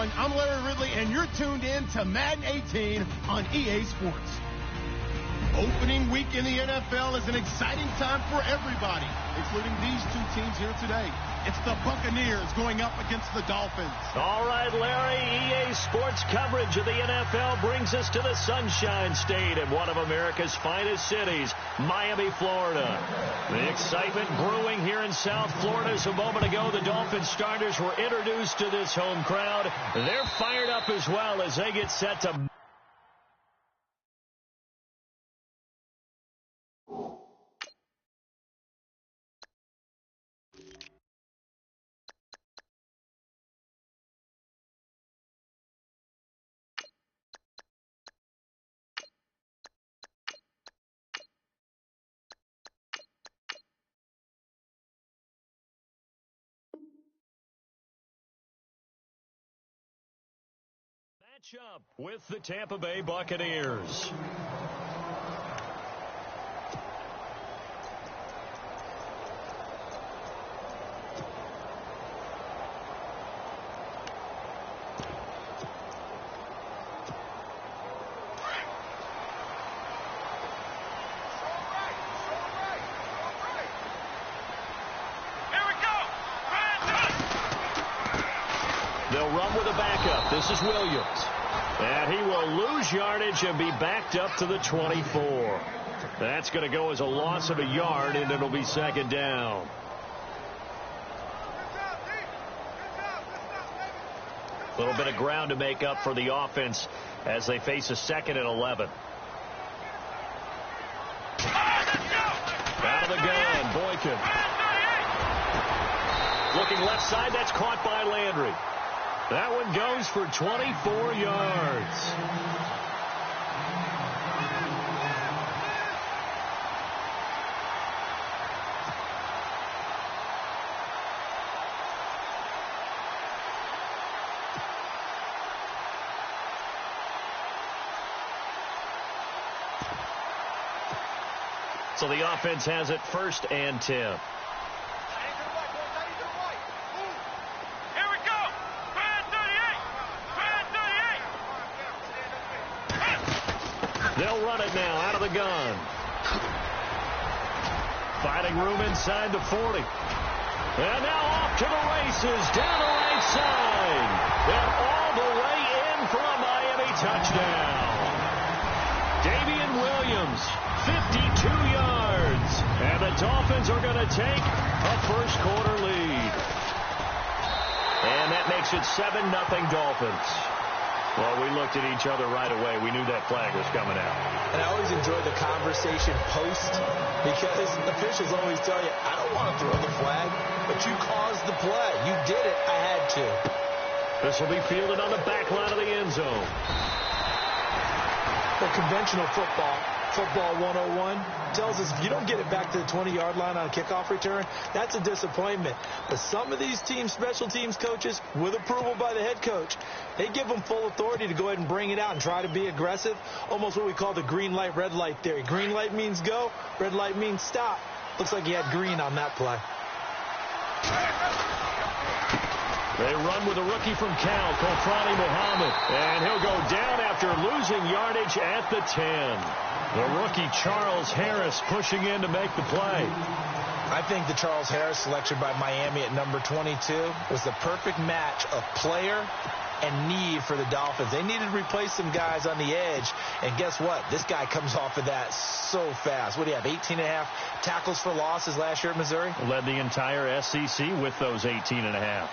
everyone. I'm Larry Ridley, and you're tuned in to Madden 18 on EA Sports. Opening week in the NFL is an exciting time for everybody, including these two teams here today. It's the Buccaneers going up against the Dolphins. All right, Larry, EA Sports coverage of the NFL brings us to the Sunshine State in one of America's finest cities, Miami, Florida. The excitement brewing here in South Florida. As a moment ago, the Dolphins starters were introduced to this home crowd. They're fired up as well as they get set to... Up with the Tampa Bay Buccaneers. They'll run with a backup. This is Williams. And he will lose yardage and be backed up to the 24. That's going to go as a loss of a yard, and it'll be second down. A little bit of ground to make up for the offense as they face a 2nd and 11. Out of the gun, Boykin. Looking left side, that's caught by Landry. That one goes for 24 yards. So the offense has it 1st and 10. They'll run it now out of the gun. Finding room inside the 40. And now off to the races down the right side. And all the way in for a Miami touchdown. Damian Williams, 52 yards. And the Dolphins are going to take a first-quarter lead. And that makes it 7-0 Dolphins. Well, we looked at each other right away. We knew that flag was coming out. And I always enjoy the conversation post because officials always tell you, I don't want to throw the flag, but you caused the play. You did it. I had to. This will be fielded on the back line of the end zone. Well, conventional football 101 tells us if you don't get it back to the 20-yard line on a kickoff return, that's a disappointment. But some of these teams, special teams coaches, with approval by the head coach, they give them full authority to go ahead and bring it out and try to be aggressive, almost what we call the green light, red light theory. Green light means go, red light means stop. Looks like he had green on that play. They run with a rookie from Cal, Kofrani Muhammad, and he'll go down after losing yardage at the 10. The rookie Charles Harris pushing in to make the play. I think the Charles Harris selection by Miami at number 22 was the perfect match of player and need for the Dolphins. They needed to replace some guys on the edge, and guess what? This guy comes off of that so fast. What do you have, 18.5 tackles for losses last year at Missouri? Led the entire SEC with those 18.5.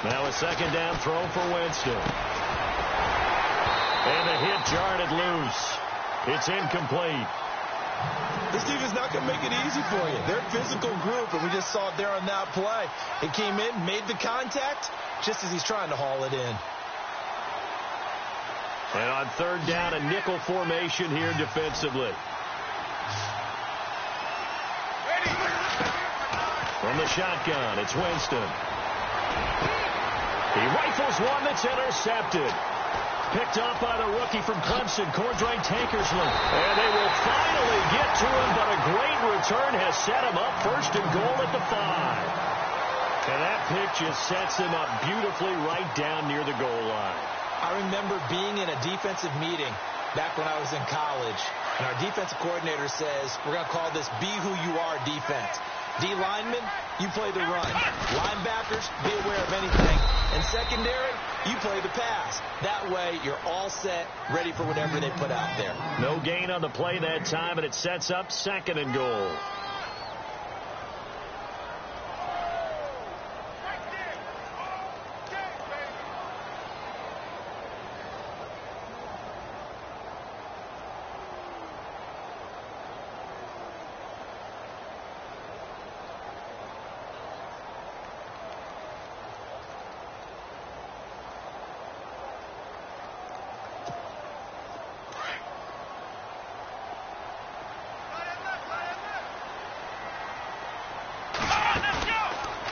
Now a second down throw for Winston. And the hit jarred loose. It's incomplete. This defense is not going to make it easy for you. They're a physical group, and we just saw it there on that play. It came in, made the contact, just as he's trying to haul it in. And on third down, a nickel formation here defensively. From the shotgun, it's Winston. He rifles one that's intercepted. Picked off by the rookie from Clemson, Cordray Tankersley. And they will finally get to him, but a great return has set him up first and goal at the 5. And that pick just sets him up beautifully right down near the goal line. I remember being in a defensive meeting back when I was in college, and our defensive coordinator says, we're going to call this Be Who You Are defense. D linemen, you play the run. Linebackers, be aware of anything. And secondary, you play the pass. That way, you're all set, ready for whatever they put out there. No gain on the play that time, and it sets up second and goal.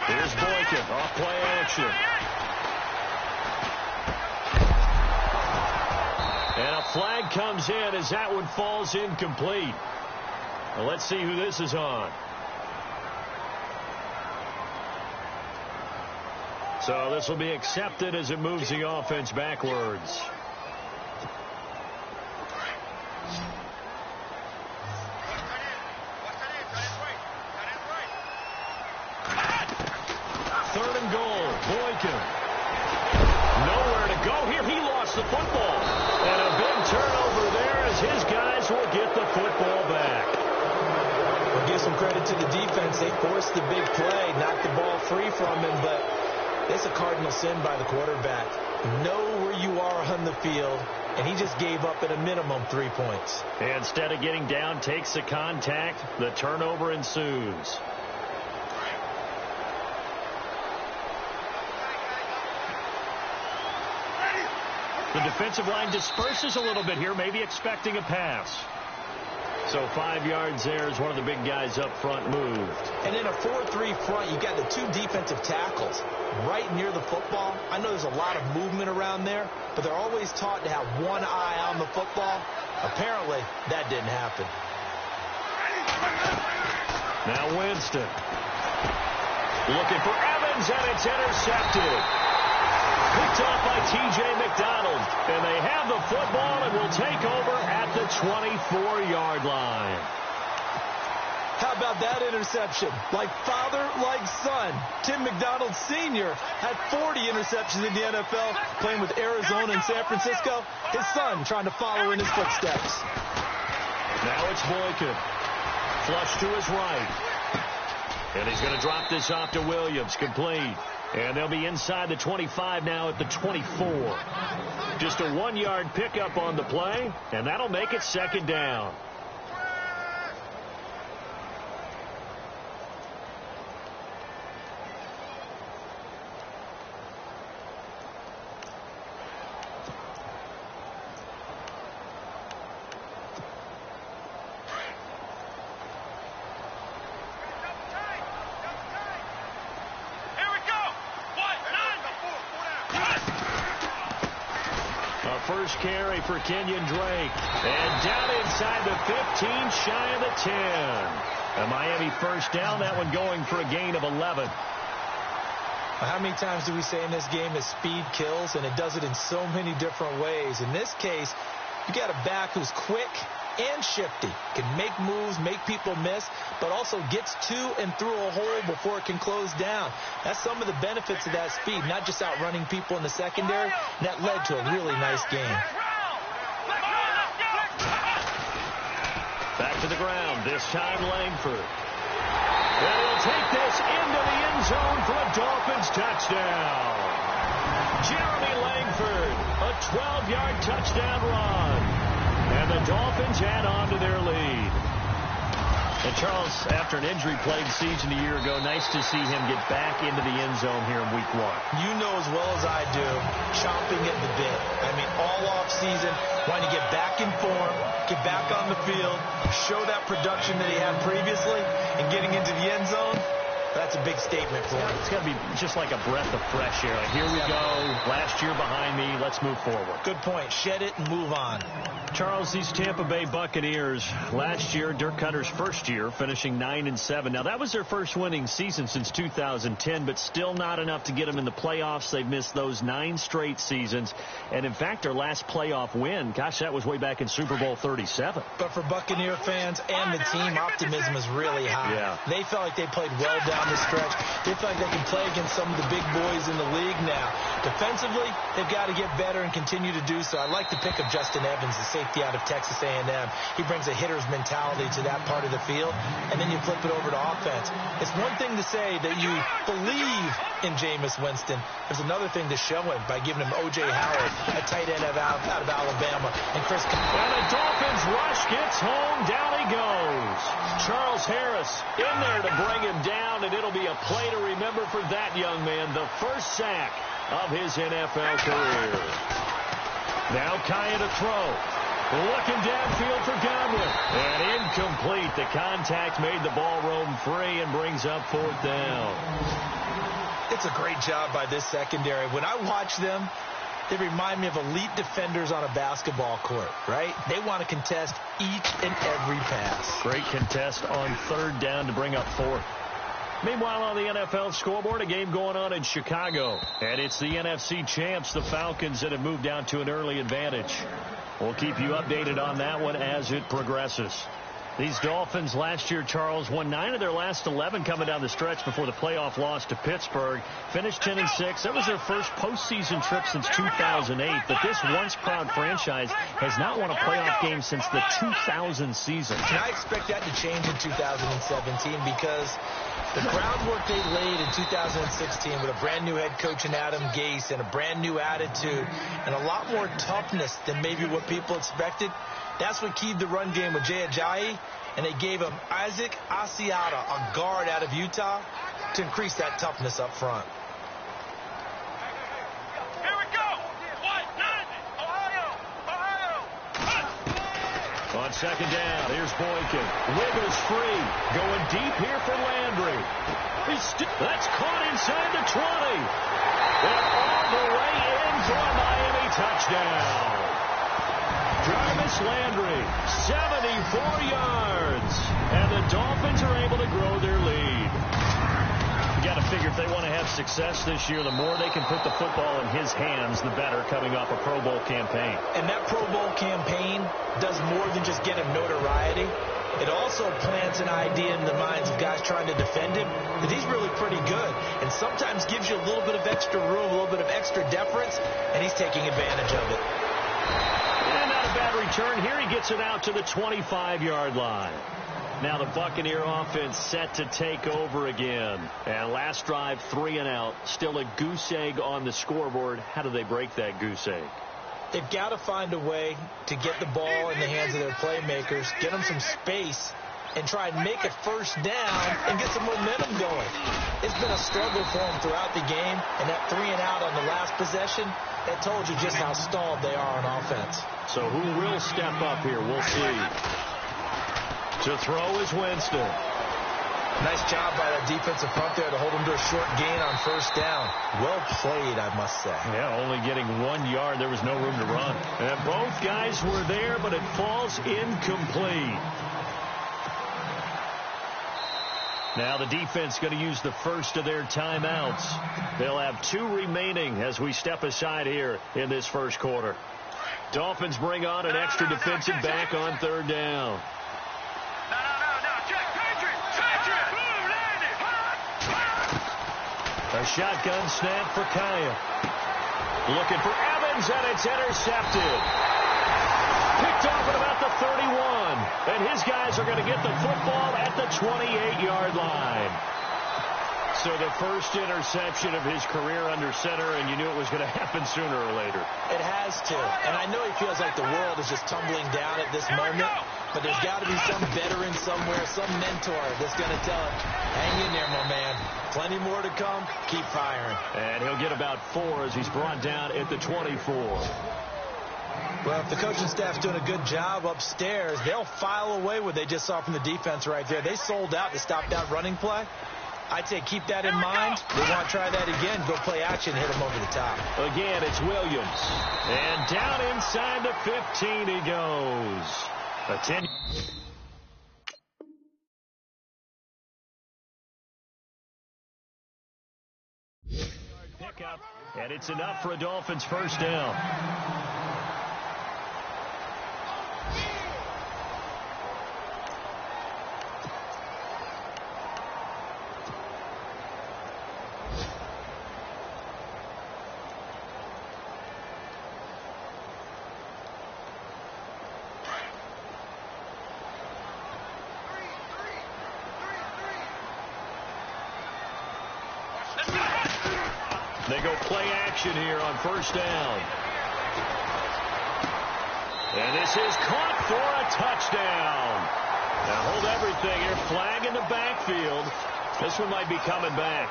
Here's Boykin off play action. And a flag comes in as that one falls incomplete. Well, let's see who this is on. So this will be accepted as it moves the offense backwards. Third and goal, Boykin. Nowhere to go here. He lost the football. And a big turnover there as his guys will get the football back. We'll give some credit to the defense. They forced the big play, knocked the ball free from him, but it's a cardinal sin by the quarterback. Know where you are on the field, and he just gave up at a minimum 3 points. Instead of getting down, takes the contact. The turnover ensues. The defensive line disperses a little bit here, maybe expecting a pass. So 5 yards there as one of the big guys up front moved. And in a 4-3 front, you got the 2 defensive tackles right near the football. I know there's a lot of movement around there, but they're always taught to have one eye on the football. Apparently, that didn't happen. Now Winston. Looking for Evans, and it's intercepted. Picked off by T.J. McDonald. And they have the football and will take over at the 24-yard line. How about that interception? Like father, like son. Tim McDonald Sr. had 40 interceptions in the NFL, playing with Arizona and San Francisco. His son trying to follow in his footsteps. Now it's Boykin. Flush to his right. And he's going to drop this off to Williams. Complete. And they'll be inside the 25 now at the 24. Just a 1-yard pickup on the play, and that'll make it second down. First carry for Kenyon Drake. And down inside the 15, shy of the 10. A Miami first down, that one going for a gain of 11. How many times do we say in this game that speed kills, and it does it in so many different ways? In this case, you got a back who's quick and shifty, can make moves, make people miss, but also gets to and through a hole before it can close down. That's some of the benefits of that speed, not just outrunning people in the secondary, and that led to a really nice game. Back to the ground, this time Langford. And will take this into the end zone for a Dolphins touchdown. Jeremy Langford, a 12-yard touchdown run. And the Dolphins add on to their lead. And Charles, after an injury-plagued season a year ago, nice to see him get back into the end zone here in Week 1. You know as well as I do, chomping at the bit. I mean, all off season, wanting to get back in form, get back on the field, show that production that he had previously, and getting into the end zone, that's That's a big statement for him. It's got to be just like a breath of fresh air. Like, here we go. Last year behind me. Let's move forward. Good point. Shed it and move on. Charles, these Tampa Bay Buccaneers, last year, Dirk Cutter's first year, finishing 9-7. Now, that was their first winning season since 2010, but still not enough to get them in the playoffs. They've missed those 9 straight seasons. And, in fact, their last playoff win, gosh, that was way back in Super Bowl 37. But for Buccaneer fans and the team, optimism is really high. Yeah. They felt like they played well down the stretch. They feel like they can play against some of the big boys in the league now. Defensively, they've got to get better and continue to do so. I like the pick of Justin Evans, the safety out of Texas A&M. He brings a hitter's mentality to that part of the field, and then you flip it over to offense. It's one thing to say that you believe in Jameis Winston. There's another thing to show it by giving him O.J. Howard, a tight end out of Alabama, and Chris. And the Dolphins rush gets home. Down he goes. Charles Harris in there to bring him down, and it'll be a play to remember for that young man. The first sack of his NFL career. Now Kaya to throw. Looking downfield for Godwin. And incomplete. The contact made the ball roam free and brings up 4th down. It's a great job by this secondary. When I watch them, they remind me of elite defenders on a basketball court, right? They want to contest each and every pass. Great contest on 3rd down to bring up 4th. Meanwhile, on the NFL scoreboard, a game going on in Chicago. And it's the NFC champs, the Falcons, that have moved down to an early advantage. We'll keep you updated on that one as it progresses. These Dolphins last year, Charles, won 9 of their last 11 coming down the stretch before the playoff loss to Pittsburgh. Finished 10-6. That was their first postseason trip since 2008. But this once-proud franchise has not won a playoff game since the 2000 season. And I expect that to change in 2017 because the groundwork they laid in 2016 with a brand-new head coach in Adam Gase and a brand-new attitude and a lot more toughness than maybe what people expected, that's what keyed the run game with Jay Ajayi, and they gave him Isaac Asiata, a guard out of Utah, to increase that toughness up front. Here we go. Ohio. On 2nd down, here's Boykin. Wiggles free. Going deep here for Landry. That's caught inside the 20. And all the way in for a Miami touchdown. Jarvis Landry, 74 yards. And the Dolphins are able to grow their lead. You got to figure if they want to have success this year, the more they can put the football in his hands, the better, coming off a Pro Bowl campaign. And that Pro Bowl campaign does more than just get him notoriety. It also plants an idea in the minds of guys trying to defend him that he's really pretty good and sometimes gives you a little bit of extra room, a little bit of extra deference, and he's taking advantage of it. And not a bad return. Here he gets it out to the 25-yard line. Now the Buccaneer offense set to take over again. And last drive, 3 and out. Still a goose egg on the scoreboard. How do they break that goose egg? They've got to find a way to get the ball in the hands of their playmakers, get them some space, and try and make a first down and get some momentum going. It's been a struggle for them throughout the game, and that 3 and out on the last possession, that told you just how stalled they are on offense. So who will step up here? We'll see. To throw is Winston. Nice job by that defensive front there to hold him to a short gain on first down. Well played, I must say. Yeah, only getting 1 yard. There was no room to run. And both guys were there, but it falls incomplete. Now the defense going to use the first of their timeouts. They'll have 2 remaining as we step aside here in this first quarter. Dolphins bring on an extra defensive back on 3rd down. A shotgun snap for Kaya. Looking for Evans, and it's intercepted. Picked off at about the 31. And his guys are going to get the football at the 28-yard line. So the first interception of his career under center, and you knew it was going to happen sooner or later. It has to. And I know he feels like the world is just tumbling down at this moment. But there's got to be some veteran somewhere, some mentor that's going to tell him, hang in there, my man. Plenty more to come. Keep firing. And he'll get about 4 as he's brought down at the 24. Well, if the coaching staff's doing a good job upstairs, they'll file away what they just saw from the defense right there. They sold out to stop that running play. I'd say keep that in mind. They want to try that again. Go play action, hit him over the top. Again, it's Williams. And down inside the 15 he goes. A 10. Pickup, and it's enough for a Dolphins first down. They go play action here on first down. And this is caught for a touchdown. Now hold everything here. Flag in the backfield. This one might be coming back.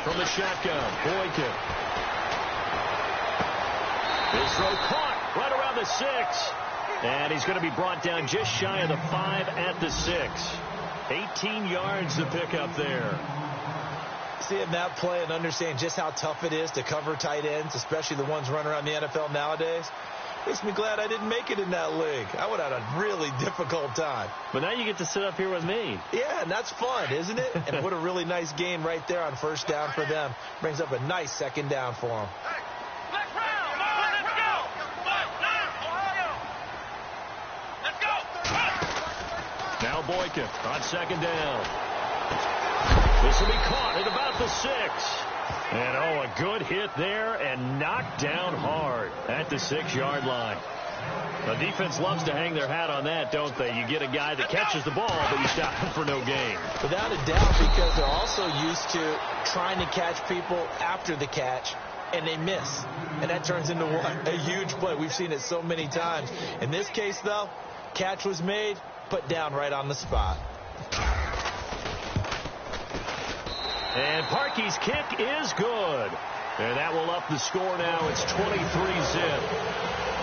From the shotgun, Boykin. His throw caught right around the 6. And he's going to be brought down just shy of the 5 at the 6. 18 yards to pick up there. Seeing that play and understand just how tough it is to cover tight ends, especially the ones running around the NFL nowadays, makes me glad I didn't make it in that league. I would have had a really difficult time. But now you get to sit up here with me. Yeah, and that's fun, isn't it? And what a really nice gain right there on first down for them. Brings up a nice second down for them. Now Boykin on second down. This will be caught at about the 6. And, a good hit there and knocked down hard at the 6-yard line. The defense loves to hang their hat on that, don't they? You get a guy that catches the ball, but you stop him for no gain. Without a doubt, because they're also used to trying to catch people after the catch, and they miss. And that turns into what? A huge play. We've seen it so many times. In this case, though, catch was made, put down right on the spot. And Parkey's kick is good. And that will up the score now. It's 23-zip.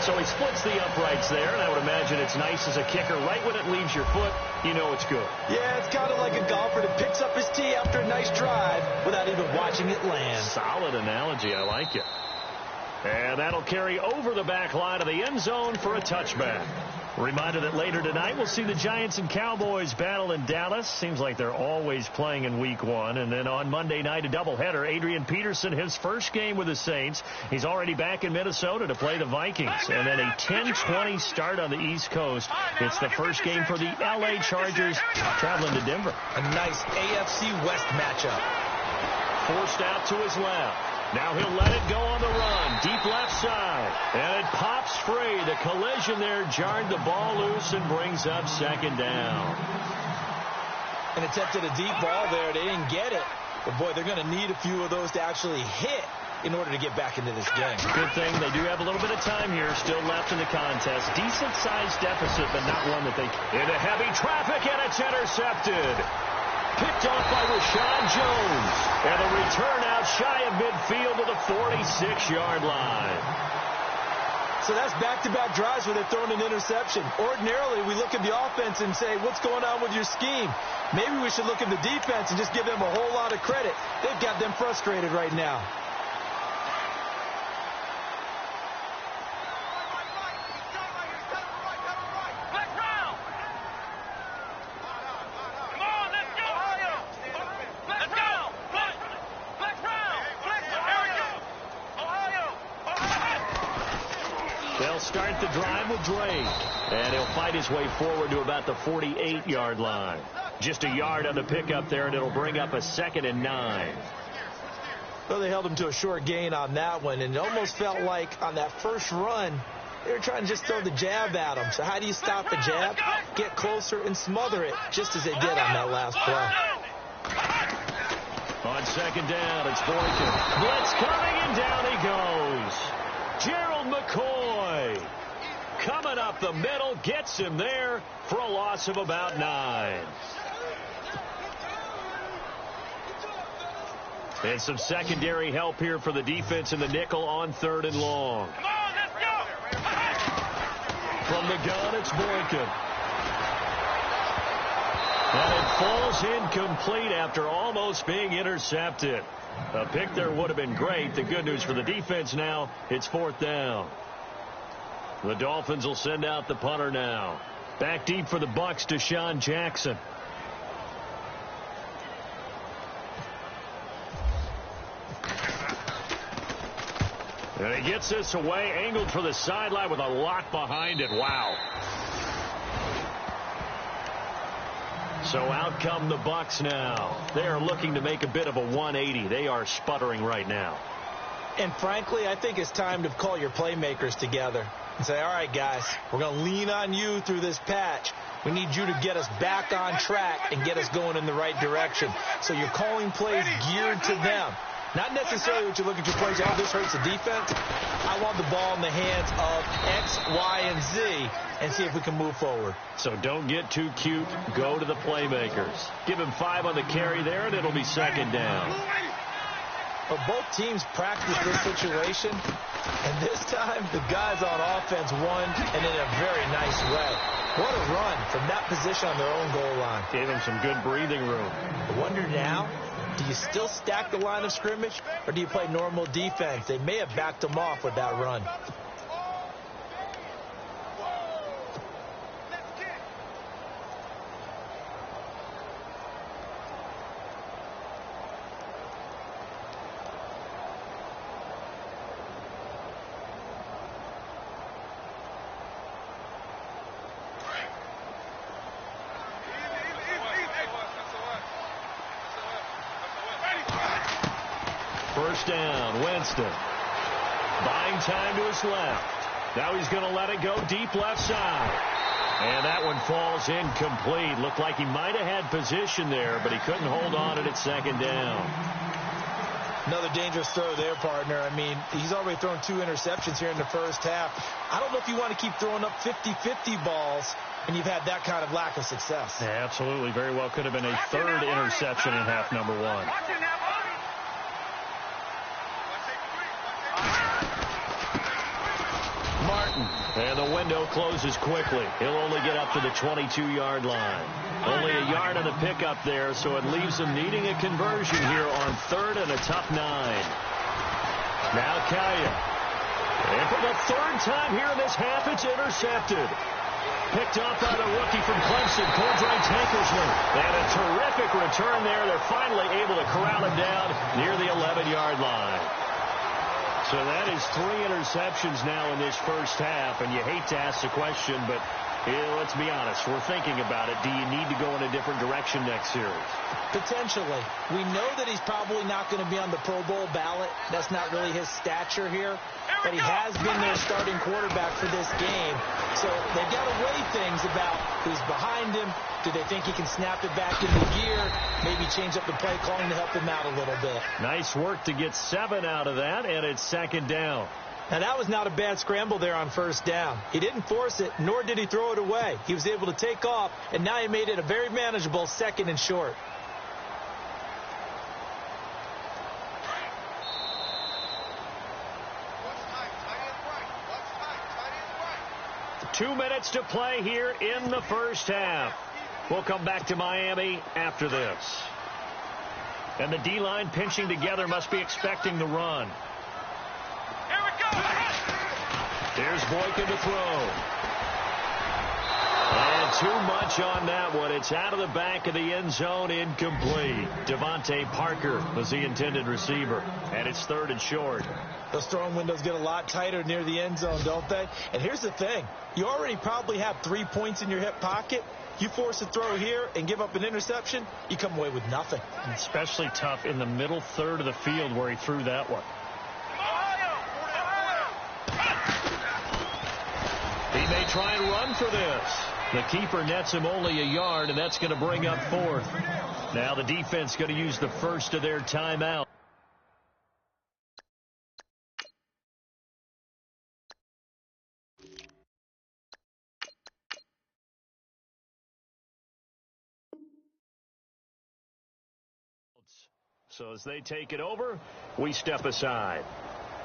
So he splits the uprights there, and I would imagine it's nice as a kicker. Right when it leaves your foot, you know it's good. Yeah, it's kind of like a golfer that picks up his tee after a nice drive without even watching it land. Solid analogy. I like it. And that'll carry over the back line of the end zone for a touchback. Reminder that later tonight we'll see the Giants and Cowboys battle in Dallas. Seems like they're always playing in week 1. And then on Monday night, a doubleheader. Adrian Peterson, his first game with the Saints. He's already back in Minnesota to play the Vikings. And then a 10-20 start on the East Coast. It's the first game for the L.A. Chargers traveling to Denver. A nice AFC West matchup. Forced out to his left. Now he'll let it go on the run. Deep left side. And it pops free. The collision there jarred the ball loose and brings up second down. And attempted a deep ball there. They didn't get it. But, boy, they're going to need a few of those to actually hit in order to get back into this game. Good thing they do have a little bit of time here still left in the contest. Decent-sized deficit, but not one that they can. Into heavy traffic, and it's intercepted. Picked off by Rashawn Jones. And a return out shy of midfield to the 46-yard line. So that's back-to-back drives where they're throwing an interception. Ordinarily, we look at the offense and say, what's going on with your scheme? Maybe we should look at the defense and just give them a whole lot of credit. They've got them frustrated right now. They'll start the drive with Drake. And he'll fight his way forward to about the 48-yard line. Just a yard on the pickup there, and it'll bring up a 2nd and 9. Well, they held him to a short gain on that one, and it almost felt like on that first run, they were trying to just throw the jab at him. So how do you stop a jab? Get closer and smother it, just as they did on that last play. On second down, it's Boykin. Blitz coming, and down he goes. Gerald McCoy coming up the middle, gets him there for a loss of about 9. And some secondary help here for the defense in the nickel on 3rd and long. Come on, let's go. From the gun, it's Boykin. And it falls incomplete after almost being intercepted. A pick there would have been great. The good news for the defense now, it's 4th down. The Dolphins will send out the punter now. Back deep for the Bucs, Deshaun Jackson. And he gets this away, angled for the sideline with a lot behind it. Wow. So out come the Bucs now. They are looking to make a bit of a 180. They are sputtering right now. And frankly, I think it's time to call your playmakers together and say, all right, guys, we're going to lean on you through this patch. We need you to get us back on track and get us going in the right direction. So you're calling plays geared to them. Not necessarily what you look at your plays, oh, this hurts the defense. I want the ball in the hands of X, Y, and Z and see if we can move forward. So don't get too cute. Go to the playmakers. Give him 5 on the carry there, and it'll be 2nd down. But both teams practiced this situation, and this time the guys on offense won, and in a very nice way. What a run from that position on their own goal line. Gave him some good breathing room. I wonder now, do you still stack the line of scrimmage, or do you play normal defense? They may have backed them off with that run. First down, Winston. Buying time to his left. Now he's going to let it go deep left side. And that one falls incomplete. Looked like he might have had position there, but he couldn't hold on at 2nd down. Another dangerous throw there, partner. I mean, he's already thrown 2 interceptions here in the first half. I don't know if you want to keep throwing up 50-50 balls when you've had that kind of lack of success. Yeah, absolutely. Very well could have been a 3rd interception in half number 1. And the window closes quickly. He'll only get up to the 22-yard line. Only a yard on the pickup there, so it leaves him needing a conversion here on 3rd and a tough 9. Now Kaya. And for the 3rd time here in this half, it's intercepted. Picked off by the rookie from Clemson, Cordray Tankersley. And a terrific return there. They're finally able to corral him down near the 11-yard line. So that is 3 interceptions now in this first half, and you hate to ask the question, but let's be honest, we're thinking about it. Do you need to go in a different direction next series? Potentially. We know that he's probably not going to be on the Pro Bowl ballot. That's not really his stature here, but he has been their starting quarterback for this game. So they've got to weigh things about who's behind him. Do they think he can snap it back into gear? Maybe change up the play calling to help him out a little bit. Nice work to get 7 out of that, and it's 2nd down. Now, that was not a bad scramble there on 1st down. He didn't force it, nor did he throw it away. He was able to take off, and now he made it a very manageable 2nd and short. Two minutes to play here in the first half. We'll come back to Miami after this. And the D-line pinching together must be expecting the run. Here we go. Here's Boykin to throw. And too much on that one. It's out of the back of the end zone, incomplete. Devontae Parker was the intended receiver. And it's 3rd and short. Those throwing windows get a lot tighter near the end zone, don't they? And here's the thing. You already probably have 3 points in your hip pocket. You force a throw here and give up an interception, you come away with nothing. Especially tough in the middle 3rd of the field where he threw that one. He may try and run for this. The keeper nets him only a yard, and that's going to bring up 4th. Now the defense going to use the first of their timeout. So as they take it over, we step aside.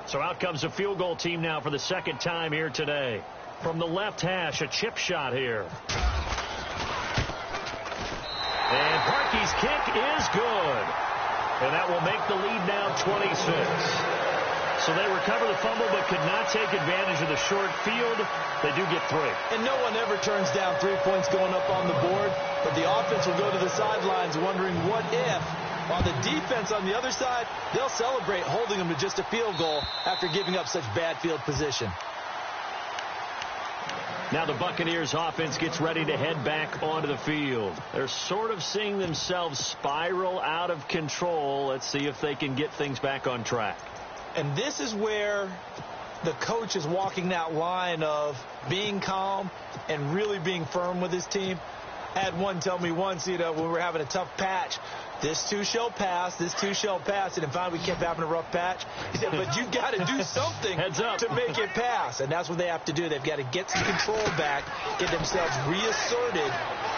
So out comes the field goal team now for the second time here today. From the left hash, a chip shot here. And Parkey's kick is good. And that will make the lead now 26. So they recover the fumble but could not take advantage of the short field. They do get 3. And no one ever turns down 3 points going up on the board. But the offense will go to the sidelines wondering what if. While the defense on the other side, they'll celebrate holding them to just a field goal after giving up such bad field position. Now the Buccaneers offense gets ready to head back onto the field. They're sort of seeing themselves spiral out of control. Let's see if they can get things back on track. And this is where the coach is walking that line of being calm and really being firm with his team. I had one tell me once, when we were having a tough patch, this too shall pass, this too shall pass. And finally we kept having a rough patch. He said, but you got to do something to make it pass. And that's what they have to do. They've got to get some control back, get themselves reasserted,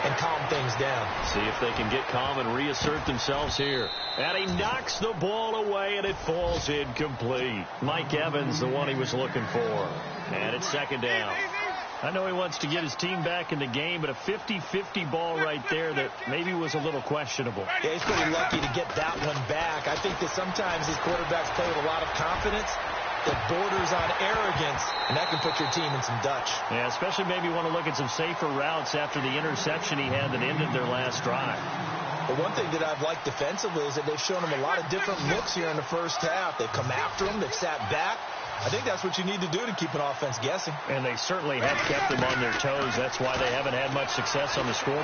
and calm things down. See if they can get calm and reassert themselves here. And he knocks the ball away, and it falls incomplete. Mike Evans, the one he was looking for. And it's second down. I know he wants to get his team back in the game, but a 50-50 ball right there that maybe was a little questionable. Yeah, he's pretty lucky to get that one back. I think that sometimes these quarterbacks play with a lot of confidence that borders on arrogance, and that can put your team in some Dutch. Yeah, especially maybe want to look at some safer routes after the interception he had that ended their last drive. But one thing that I've liked defensively is that they've shown him a lot of different looks here in the first half. They've come after him. They've sat back. I think that's what you need to do to keep an offense guessing. And they certainly have kept them on their toes. That's why they haven't had much success on the scoreboard.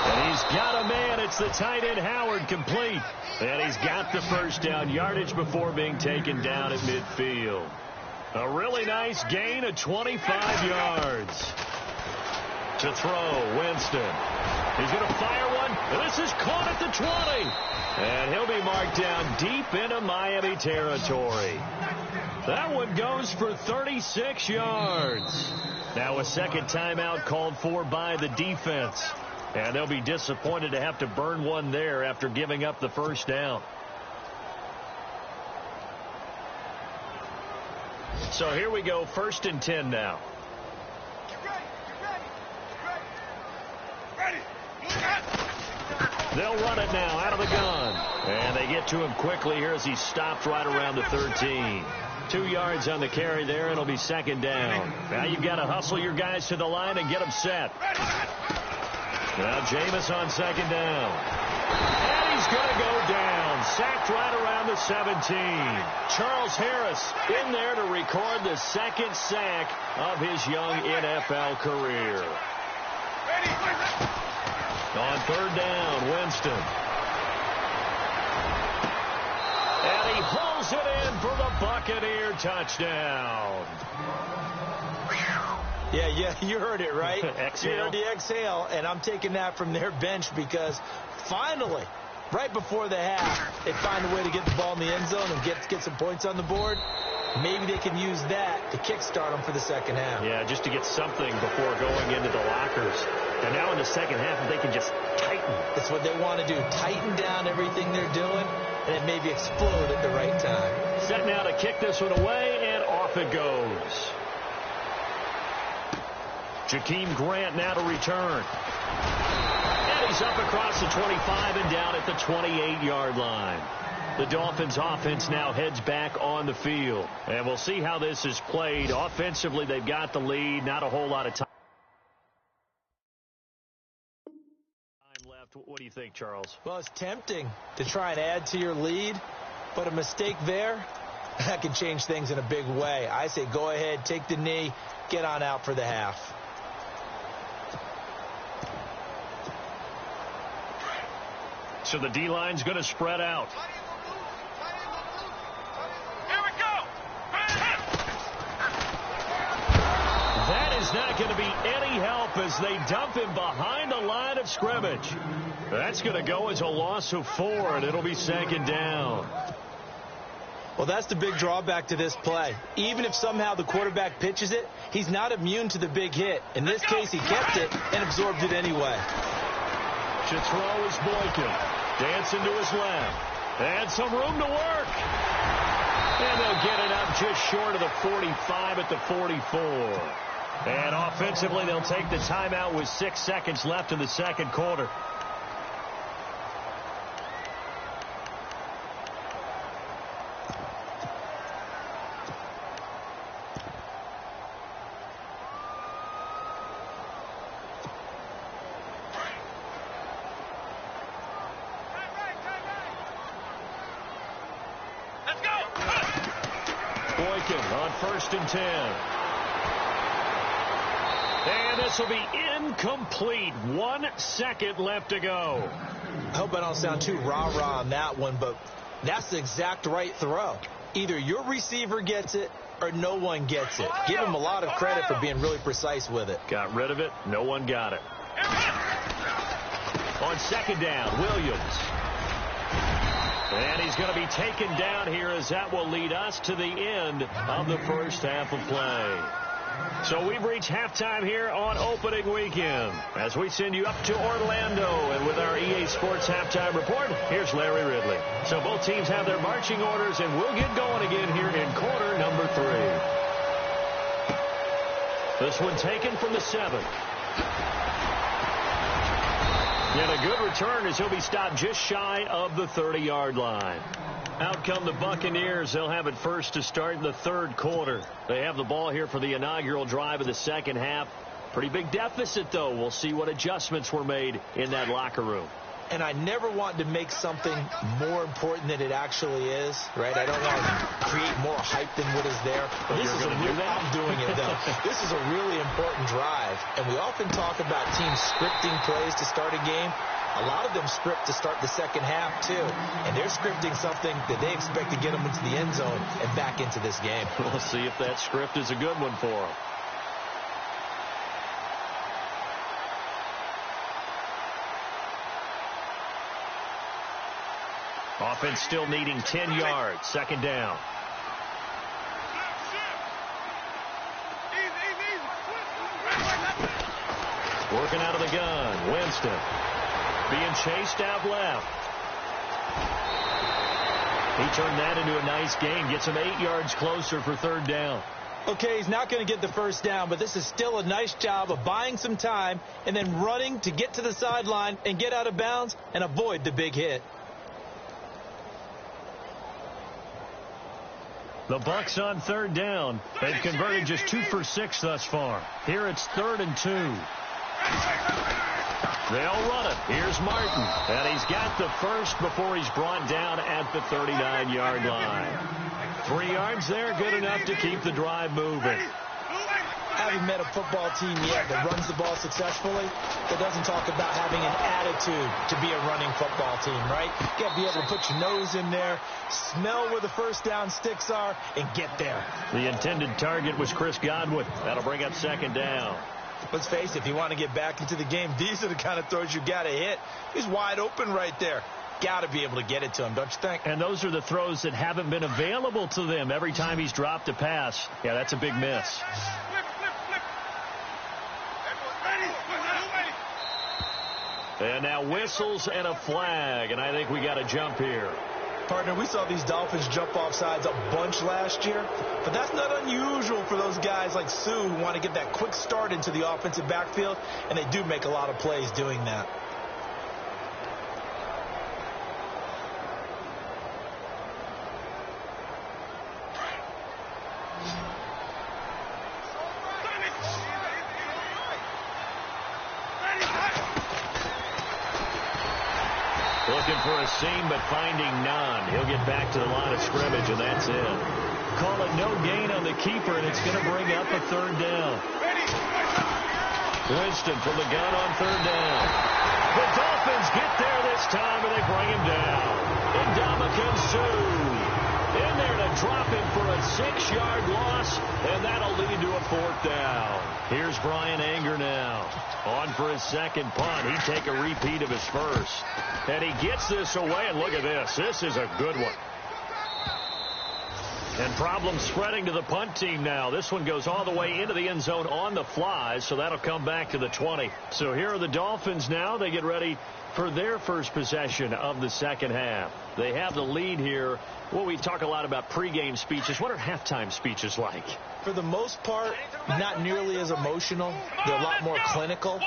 And he's got a man. It's the tight end, Howard, complete. And he's got the first down yardage before being taken down at midfield. A really nice gain of 25 yards. To throw, Winston. He's going to fire one. And this is caught at the 20. And he'll be marked down deep into Miami territory. That one goes for 36 yards. Now a second timeout called for by the defense. And they'll be disappointed to have to burn one there after giving up the first down. So here we go, 1st and 10 now. They'll run it now out of the gun. And they get to him quickly here as he stopped right around the 13. 2 yards on the carry there, and it'll be second down. Now you've got to hustle your guys to the line and get them set. Now Jameis on second down. And he's going to go down. Sacked right around the 17. Charles Harris in there to record the second sack of his young NFL career. On third down, Winston. And he pulls it in for the Buccaneer touchdown. Yeah, you heard it, right? Exhale. You heard the exhale, and I'm taking that from their bench because finally, right before the half, they find a way to get the ball in the end zone and get some points on the board. Maybe they can use that to kickstart them for the second half. Yeah, just to get something before going into the lockers. And now in the second half, if they can just tighten. That's what they want to do. Tighten down everything they're doing, and it maybe explode at the right time. Set now to kick this one away, and off it goes. Jakeem Grant now to return. And he's up across the 25 and down at the 28-yard line. The Dolphins offense now heads back on the field. And we'll see how this is played. Offensively, they've got the lead. Not a whole lot of time left. What do you think, Charles? Well, it's tempting to try and add to your lead, but a mistake there, that can change things in a big way. I say go ahead, take the knee, get on out for the half. So the D-line's going to spread out. That is not going to be any help as they dump him behind the line of scrimmage. That's going to go as a loss of 4, and it'll be second down. Well, that's the big drawback to this play. Even if somehow the quarterback pitches it, he's not immune to the big hit. In this case, he kept it and absorbed it anyway. To throw is Boykin. Dancing to his left. And some room to work. And they'll get it up just short of the 45 at the 44. And offensively, they'll take the timeout with 6 seconds left in the second quarter. Boykin on 1st and 10. And this will be incomplete. 1 second left to go. I hope I don't sound too rah-rah on that one, but that's the exact right throw. Either your receiver gets it or no one gets it. Give him a lot of credit for being really precise with it. Got rid of it. No one got it. On 2nd down, Williams. And he's going to be taken down here as that will lead us to the end of the first half of play. So we've reached halftime here on opening weekend as we send you up to Orlando. And with our EA Sports halftime report, here's Larry Ridley. So both teams have their marching orders, and we'll get going again here in quarter number 3. This one taken from the 7. And a good return as he'll be stopped just shy of the 30-yard line. Out come the Buccaneers. They'll have it first to start in the third quarter. They have the ball here for the inaugural drive of the second half. Pretty big deficit, though. We'll see what adjustments were made in that locker room. And I never want to make something more important than it actually is, right? I don't want to create more hype than what is there. But this is I'm doing it, though. This is a really important drive. And we often talk about teams scripting plays to start a game. A lot of them script to start the second half, too. And they're scripting something that they expect to get them into the end zone and back into this game. We'll see if that script is a good one for them. Offense still needing 10 yards. 2nd down. Working out of the gun. Winston being chased out left. He turned that into a nice gain. Gets him 8 yards closer for 3rd down. Okay, he's not going to get the first down, but this is still a nice job of buying some time and then running to get to the sideline and get out of bounds and avoid the big hit. The Bucs on 3rd down. They've converted just 2 for 6 thus far. Here it's 3rd and 2. They'll run it. Here's Martin. And he's got the first before he's brought down at the 39-yard line. 3 yards there, good enough to keep the drive moving. I haven't met a football team yet that runs the ball successfully that doesn't talk about having an attitude to be a running football team, right? You got to be able to put your nose in there, smell where the first down sticks are, and get there. The intended target was Chris Godwin. That'll bring up 2nd down. Let's face it, if you want to get back into the game, these are the kind of throws you got to hit. He's wide open right there. Got to be able to get it to him, don't you think? And those are the throws that haven't been available to them every time he's dropped a pass. Yeah, that's a big miss. And now whistles and a flag, and I think we got a jump here. Partner, we saw these Dolphins jump off sides a bunch last year, but that's not unusual for those guys like Sue who want to get that quick start into the offensive backfield, and they do make a lot of plays doing that. Looking for a seam, but finding none. He'll get back to the line of scrimmage, and that's it. Call it no gain on the keeper, and it's going to bring up a 3rd down. Winston from the gun on 3rd down. The Dolphins get there this time, and they bring him down. Ndamukong Suh in there to drop him for a 6-yard loss, and that'll lead to a 4th down. Here's Brian Anger now. On for his 2nd punt. He'd take a repeat of his first. And he gets this away, and look at this. This is a good one. And problems spreading to the punt team now. This one goes all the way into the end zone on the fly, so that'll come back to the 20. So here are the Dolphins now. They get ready for their first possession of the second half. They have the lead here. Well, we talk a lot about pregame speeches. What are halftime speeches like? For the most part, not nearly as emotional. They're a lot more clinical.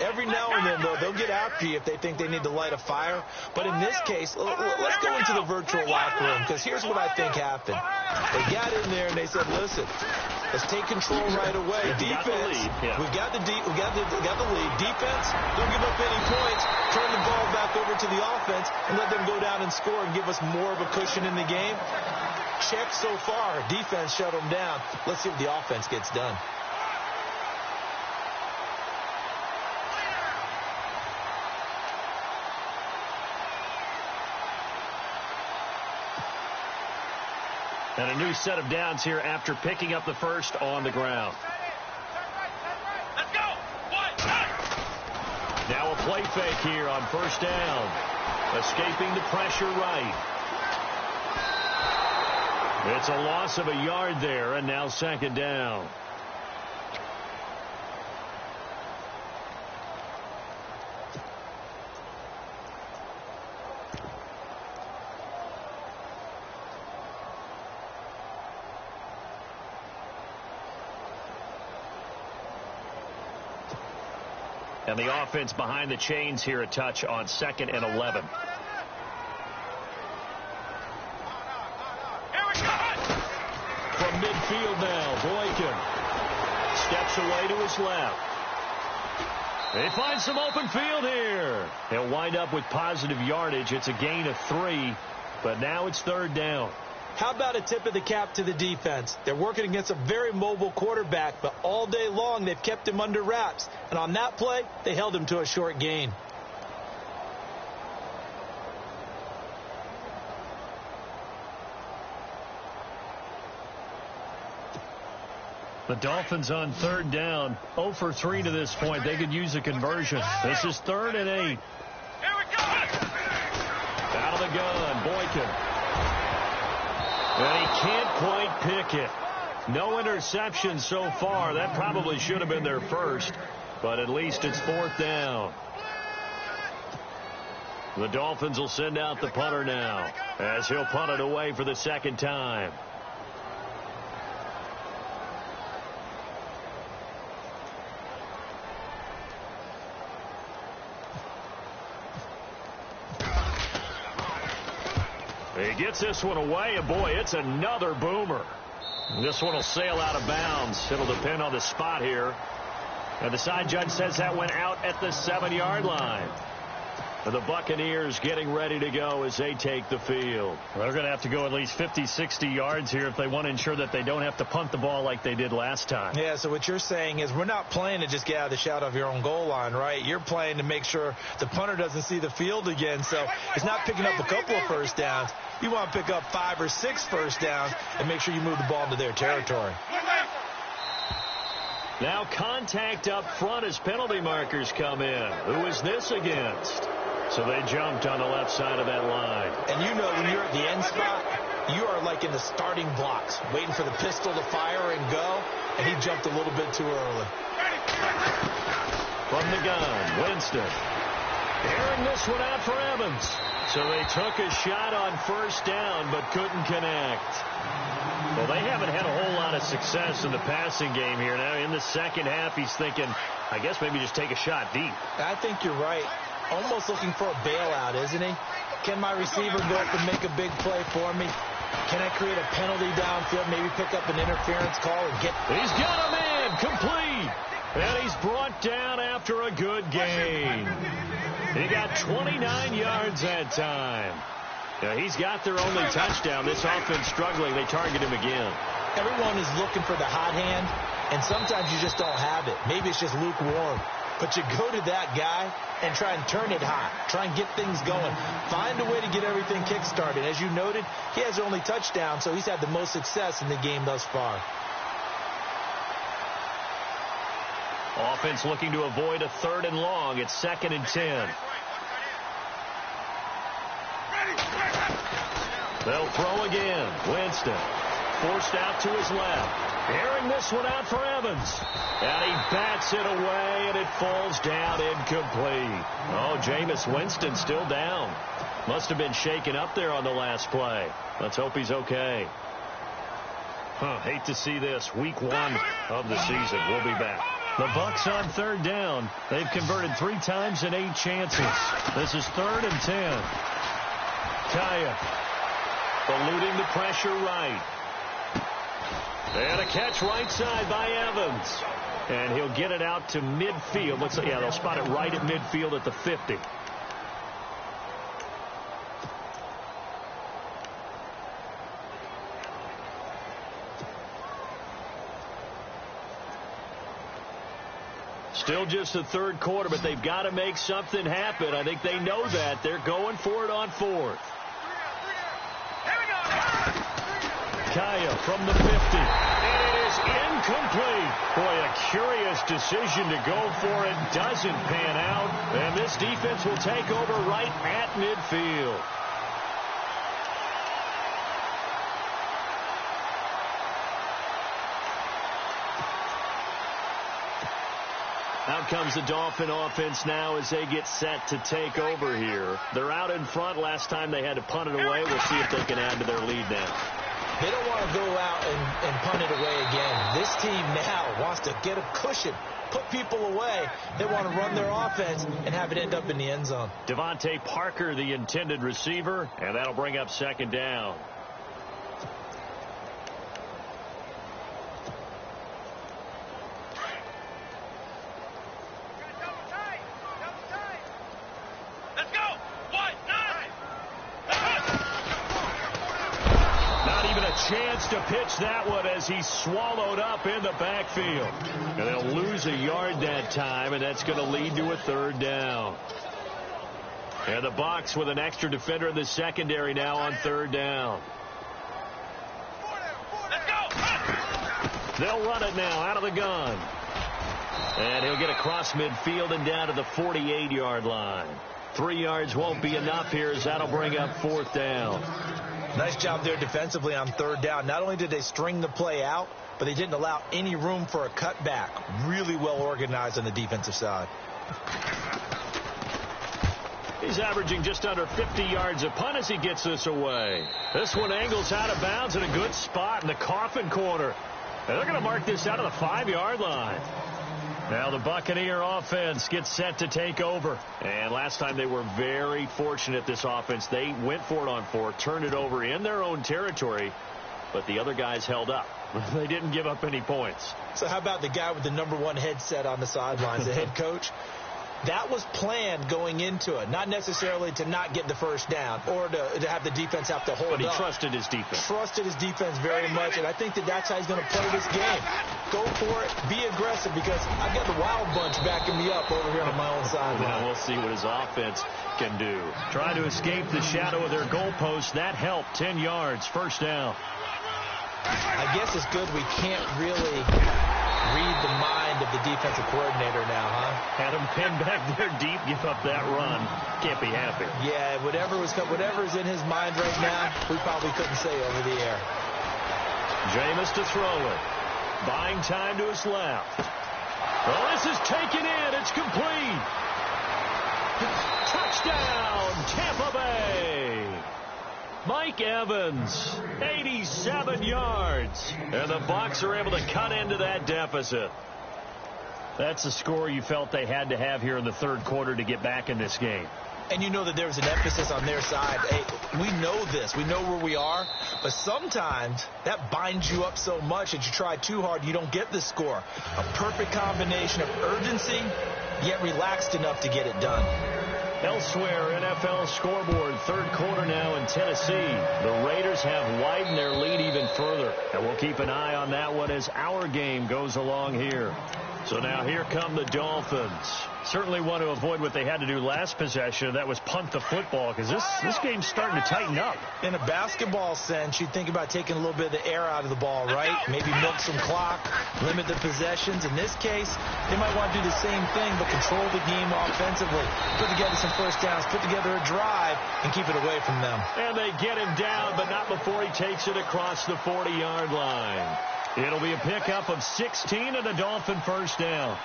Every now and then, though, they'll get after you if they think they need to light a fire. But in this case, let's go into the virtual locker room, because here's what I think happened. They got in there and they said, listen, let's take control right away. Defense, we got the lead. Defense, don't give up any points. Turn the ball back over to the offense and let them go down and score and give us more of a cushion in the game. Check so far. Defense shut them down. Let's see what the offense gets done. And a new set of downs here after picking up the first on the ground. Let's go. Now a play fake here on first down. Escaping the pressure right. It's a loss of a yard there, and now second down. And the offense behind the chains here a touch on 2nd and 11. From midfield now, Boykin steps away to his left. They find some open field here. They'll wind up with positive yardage. It's a gain of 3, but now it's third down. How about a tip of the cap to the defense? They're working against a very mobile quarterback, but all day long they've kept him under wraps. And on that play, they held him to a short gain. The Dolphins on third down, 0 for 3 to this point. They could use a conversion. This is 3rd and 8. Here we go. Out of the gun, Boykin. And he can't quite pick it. No interception so far. That probably should have been their first, but at least it's 4th down. The Dolphins will send out the punter now, as he'll punt it away for the second time. He gets this one away, and boy, it's another boomer. This one will sail out of bounds. It'll depend on the spot here. And the side judge says that went out at the 7-yard line. The Buccaneers getting ready to go as they take the field. They're going to have to go at least 50, 60 yards here if they want to ensure that they don't have to punt the ball like they did last time. Yeah, so what you're saying is we're not playing to just get out of the shadow of your own goal line, right? You're playing to make sure the punter doesn't see the field again. So it's not picking up a couple of first downs. You want to pick up 5 or 6 first downs and make sure you move the ball into their territory. Now contact up front as penalty markers come in. Who is this against? So they jumped on the left side of that line. And you know when you're at the end spot, you are like in the starting blocks, waiting for the pistol to fire and go, and he jumped a little bit too early. From the gun, Winston. Airing this one out for Evans. So they took a shot on first down, but couldn't connect. Well, they haven't had a whole lot of success in the passing game here. Now in the second half, he's thinking, I guess maybe just take a shot deep. I think you're right. Almost looking for a bailout, isn't he? Can my receiver go up and make a big play for me? Can I create a penalty downfield, maybe pick up an interference call and get... He's got a man, complete. And he's brought down after a good gain. He got 29 yards that time. Now, he's got their only touchdown. This offense struggling. They target him again. Everyone is looking for the hot hand, and sometimes you just don't have it. Maybe it's just lukewarm. But you go to that guy and try and turn it hot. Try and get things going. Find a way to get everything kick-started. As you noted, he has their only touchdown, so he's had the most success in the game thus far. Offense looking to avoid a 3rd and long. It's 2nd and 10. They'll throw again. Winston forced out to his left. Airing this one out for Evans. And he bats it away, and it falls down incomplete. Oh, Jameis Winston still down. Must have been shaken up there on the last play. Let's hope he's okay. Hate to see this. Week 1 of the season. We'll be back. The Bucs on third down. They've converted 3 times in 8 chances. This is 3rd and 10. Kaya eluding the pressure right. And a catch right side by Evans. And he'll get it out to midfield. Yeah, they'll spot it right at midfield at the 50. Still just the third quarter, but they've got to make something happen. I think they know that. They're going for it on 4th. Kaya from the 50. And it is incomplete. Boy, a curious decision to go for it. Doesn't pan out. And this defense will take over right at midfield. Out comes the Dolphin offense now as they get set to take over here. They're out in front. Last time they had to punt it away. We'll see if they can add to their lead now. They don't want to go out and punt it away again. This team now wants to get a cushion, put people away. They want to run their offense and have it end up in the end zone. Devontae Parker, the intended receiver, and that'll bring up 2nd down. Chance to pitch that one as he's swallowed up in the backfield. And they'll lose a yard that time, and that's going to lead to a 3rd down. And the Bucs with an extra defender in the secondary now on 3rd down. They'll run it now out of the gun. And he'll get across midfield and down to the 48-yard line. 3 yards won't be enough here as that'll bring up 4th down. Nice job there defensively on 3rd down. Not only did they string the play out, but they didn't allow any room for a cutback. Really well organized on the defensive side. He's averaging just under 50 yards a punt as he gets this away. This one angles out of bounds in a good spot in the coffin corner. And they're going to mark this out of the 5-yard line. Now the Buccaneer offense gets set to take over. And last time they were very fortunate, this offense. They went for it on 4, turned it over in their own territory, but the other guys held up. They didn't give up any points. So how about the guy with the #1 headset on the sidelines, the head coach? That was planned going into it, not necessarily to not get the first down or to have the defense have to hold up. But he trusted his defense. Trusted his defense very much, and I think that's how he's going to play this game. Go for it, be aggressive, because I've got the Wild Bunch backing me up over here on my own sideline. Now we'll see what his offense can do. Try to escape the shadow of their goalpost. That helped. 10 yards, 1st down. I guess it's good we can't really read the mind of the defensive coordinator now, huh? Had him pinned back there deep, give up that run. Can't be happy. Yeah, whatever's in his mind right now, we probably couldn't say over the air. Jameis to throw it. Buying time to his left. Well, this is taken in. It's complete. Touchdown, Tampa Bay. Mike Evans, 87 yards. And the Bucs are able to cut into that deficit. That's the score you felt they had to have here in the 3rd quarter to get back in this game. And you know that there was an emphasis on their side. Hey, we know this. We know where we are. But sometimes that binds you up so much that you try too hard, you don't get the score. A perfect combination of urgency, yet relaxed enough to get it done. Elsewhere, NFL scoreboard, 3rd quarter now in Tennessee. The Raiders have widened their lead even further. And we'll keep an eye on that one as our game goes along here. So now here come the Dolphins. Certainly want to avoid what they had to do last possession. That was punt the football, because this game's starting to tighten up. In a basketball sense, you think about taking a little bit of the air out of the ball, right? Maybe milk some clock, limit the possessions. In this case, they might want to do the same thing, but control the game offensively. Put together some first downs, put together a drive, and keep it away from them. And they get him down, but not before he takes it across the 40-yard line. It'll be a pickup of 16 and a Dolphin first down.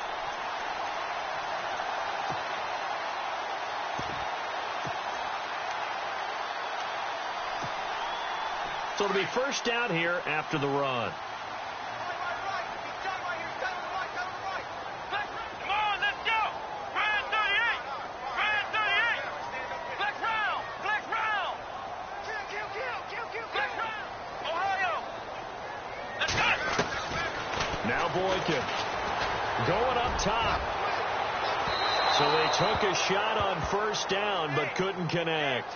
So it'll be first down here after the run. Now Boykin going up top. So they took a shot on first down but couldn't connect.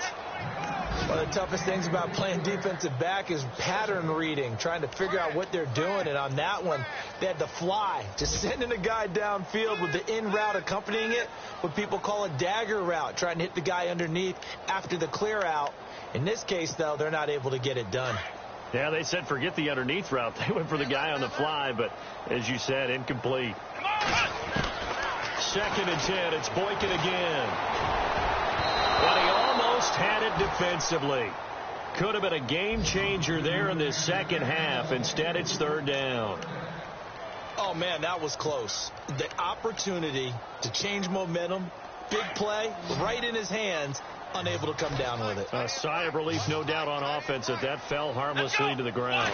One of the toughest things about playing defensive back is pattern reading, trying to figure out what they're doing. And on that one, they had to fly, just sending a guy downfield with the in route accompanying it, what people call a dagger route, trying to hit the guy underneath after the clear out. In this case, though, they're not able to get it done. Yeah, they said forget the underneath route. They went for the guy on the fly, but as you said, incomplete. 2nd and 10. It's Boykin again. But he almost had it defensively. Could have been a game changer there in this second half. Instead, it's 3rd down. Oh, man, that was close. The opportunity to change momentum, big play, right in his hands, unable to come down with it. A sigh of relief, no doubt, on offense that that fell harmlessly to the ground.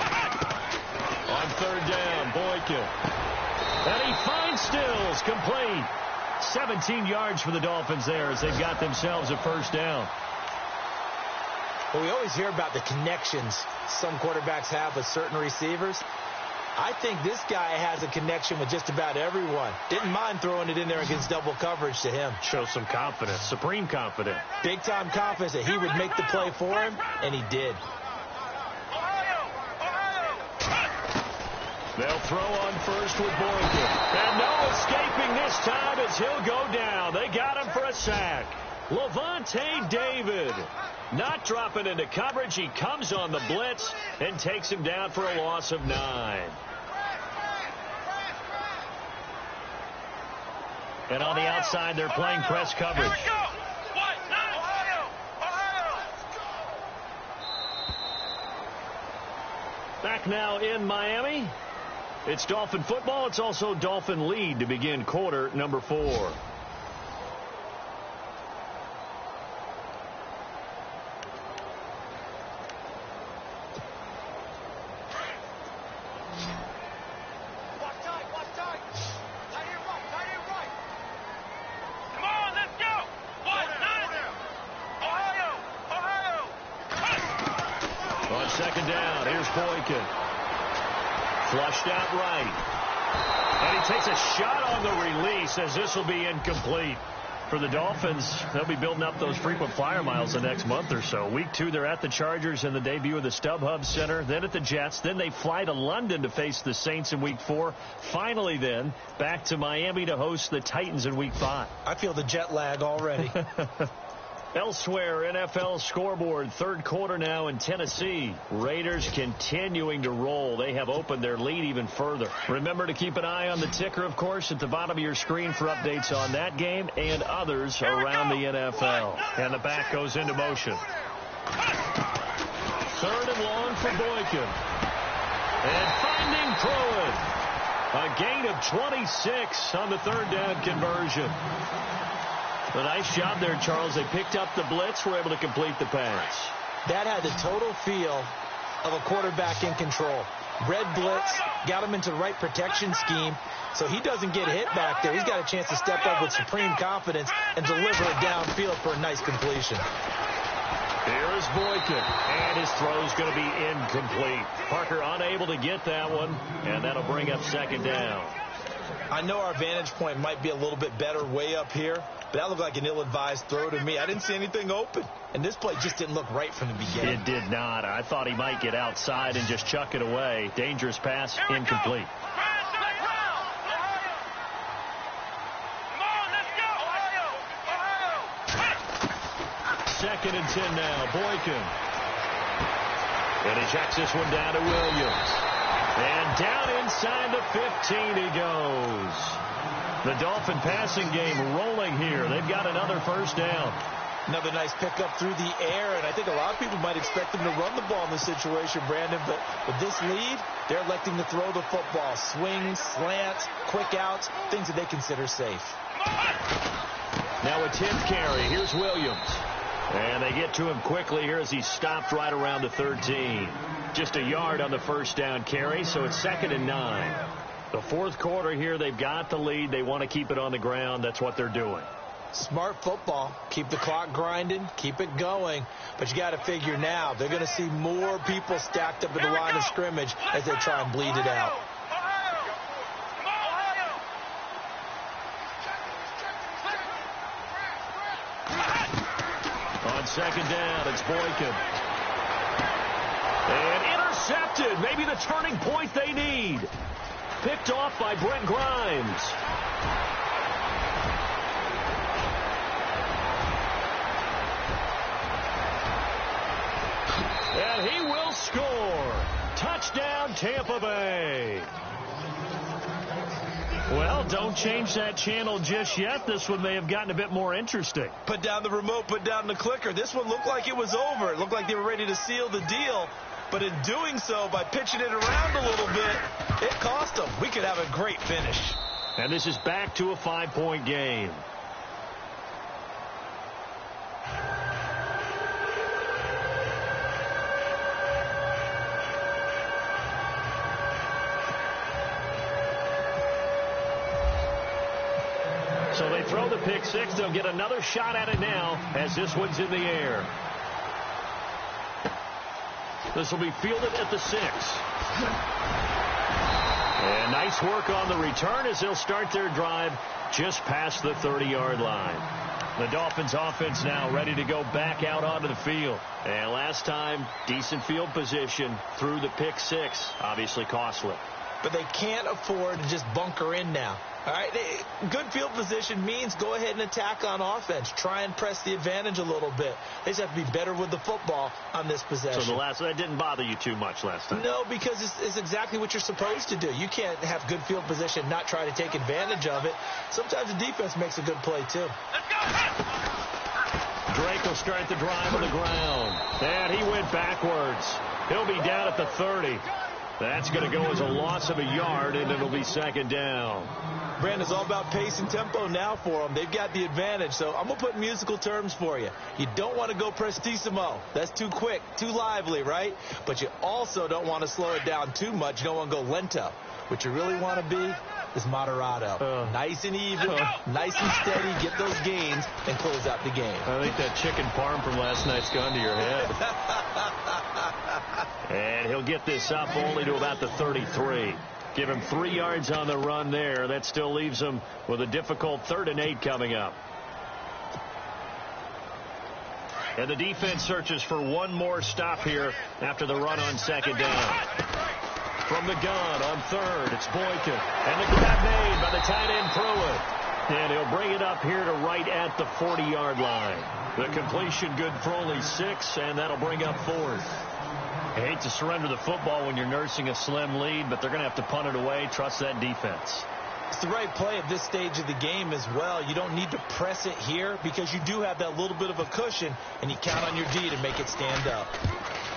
On 3rd down, Boykin. And he finds Stills, complete. 17 yards for the Dolphins there as they've got themselves a first down. Well, we always hear about the connections some quarterbacks have with certain receivers. I think this guy has a connection with just about everyone. Didn't mind throwing it in there against double coverage to him. Shows some confidence, supreme confidence. Big-time confidence that he would make the play for him, and he did. They'll throw on first with Boykin. And no escaping this time as he'll go down. They got him for a sack. Lavonte David not dropping into coverage. He comes on the blitz and takes him down for a loss of 9. And on the outside, they're playing press coverage. Back now in Miami. It's Dolphin football. It's also Dolphin lead to begin quarter number 4. On 2nd down, here's Boykin. Flushed out right. And he takes a shot on the release as this will be incomplete. For the Dolphins, they'll be building up those frequent flyer miles the next month or so. Week 2, they're at the Chargers in the debut of the StubHub Center, then at the Jets. Then they fly to London to face the Saints in Week 4. Finally, then, back to Miami to host the Titans in Week 5. I feel the jet lag already. Elsewhere, NFL scoreboard, 3rd quarter now in Tennessee. Raiders continuing to roll. They have opened their lead even further. Remember to keep an eye on the ticker, of course, at the bottom of your screen for updates on that game and others around the NFL. And the back goes into motion. 3rd and long for Boykin. And finding Pruitt. A gain of 26 on the 3rd down conversion. A nice job there, Charles. They picked up the blitz, were able to complete the pass. That had the total feel of a quarterback in control. Red blitz, got him into the right protection scheme, so he doesn't get hit back there. He's got a chance to step up with supreme confidence and deliver it downfield for a nice completion. Here is Boykin, and his throw's going to be incomplete. Parker unable to get that one, and that'll bring up 2nd down. I know our vantage point might be a little bit better way up here, but that looked like an ill-advised throw to me. I didn't see anything open, and this play just didn't look right from the beginning. It did not. I thought he might get outside and just chuck it away. Dangerous pass, incomplete. 2nd and 10 now. Boykin. And he checks this one down to Williams. And down inside the 15 he goes. The Dolphin passing game rolling here. They've got another first down. Another nice pickup through the air, and I think a lot of people might expect them to run the ball in this situation, Brandon, but with this lead, they're electing to throw the football. Swings, slants, quick outs, things that they consider safe. Now a 10th carry. Here's Williams. And they get to him quickly here as he stopped right around the 13. Just a yard on the first down carry, so it's 2nd and 9. The fourth quarter here, they've got the lead. They want to keep it on the ground. That's what they're doing. Smart football. Keep the clock grinding. Keep it going. But you got to figure now they're going to see more people stacked up at the line of scrimmage as they try and bleed it out. On 2nd down, it's Boykin. And intercepted. Maybe the turning point they need. Picked off by Brent Grimes. And he will score. Touchdown, Tampa Bay. Well, don't change that channel just yet. This one may have gotten a bit more interesting. Put down the remote, put down the clicker. This one looked like it was over. It looked like they were ready to seal the deal. But in doing so, by pitching it around a little bit, it cost them. We could have a great finish. And this is back to a 5-point game. So they throw the pick six. They'll get another shot at it now as this one's in the air. This will be fielded at the 6. And nice work on the return as they'll start their drive just past the 30-yard line. The Dolphins offense now ready to go back out onto the field. And last time, decent field position through the pick six. Obviously costly. But they can't afford to just bunker in now. All right, good field position means go ahead and attack on offense. Try and press the advantage a little bit. They just have to be better with the football on this possession. So that didn't bother you too much last time? No, because it's exactly what you're supposed to do. You can't have good field position, not try to take advantage of it. Sometimes the defense makes a good play, too. Drake will start the drive on the ground. And he went backwards. He'll be down at the 30. That's going to go as a loss of a yard, and it'll be 2nd down. Brandon's all about pace and tempo now for them. They've got the advantage, so I'm going to put musical terms for you. You don't want to go prestissimo. That's too quick, too lively, right? But you also don't want to slow it down too much. You don't want to go lento. What you really want to be is moderato. Nice and even, nice and steady, get those gains, and close out the game. I think that chicken parm from last night's gone to your head. And he'll get this up only to about the 33. Give him 3 yards on the run there. That still leaves him with a difficult 3rd and 8 coming up. And the defense searches for one more stop here after the run on 2nd down. From the gun on 3rd, it's Boykin. And the grab made by the tight end Pruitt. And he'll bring it up here to right at the 40-yard line. The completion good for only 6, and that'll bring up 4th. I hate to surrender the football when you're nursing a slim lead, but they're going to have to punt it away. Trust that defense. It's the right play at this stage of the game as well. You don't need to press it here because you do have that little bit of a cushion, and you count on your D to make it stand up.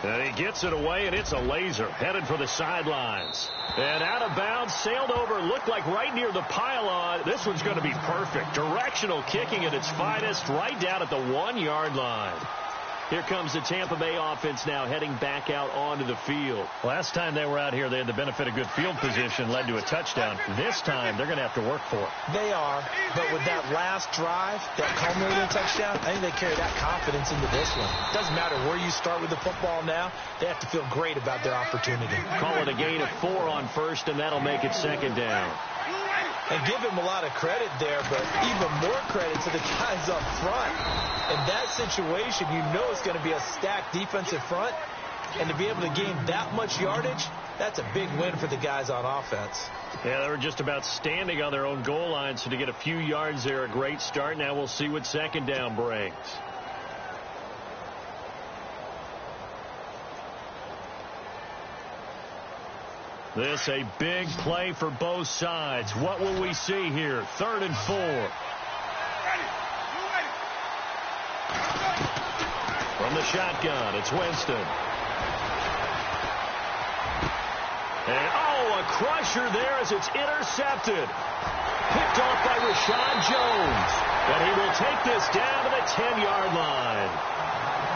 And he gets it away, and it's a laser. Headed for the sidelines. And out of bounds, sailed over, looked like right near the pylon. This one's going to be perfect. Directional kicking at its finest, right down at the 1-yard line. Here comes the Tampa Bay offense now heading back out onto the field. Last time they were out here, they had the benefit of good field position, led to a touchdown. This time, they're going to have to work for it. They are, but with that last drive, that culminating touchdown, I think they carry that confidence into this one. Doesn't matter where you start with the football now, they have to feel great about their opportunity. Call it a gain of 4 on 1st, and that'll make it 2nd down. And give him a lot of credit there, but even more credit to the guys up front. In that situation, you know it's going to be a stacked defensive front. And to be able to gain that much yardage, that's a big win for the guys on offense. Yeah, they were just about standing on their own goal line, so to get a few yards there, a great start. Now we'll see what 2nd down brings. This a big play for both sides. What will we see here? 3rd and 4. From the shotgun, it's Winston. And, a crusher there as it's intercepted. Picked off by Rashad Jones. But he will take this down to the 10-yard line.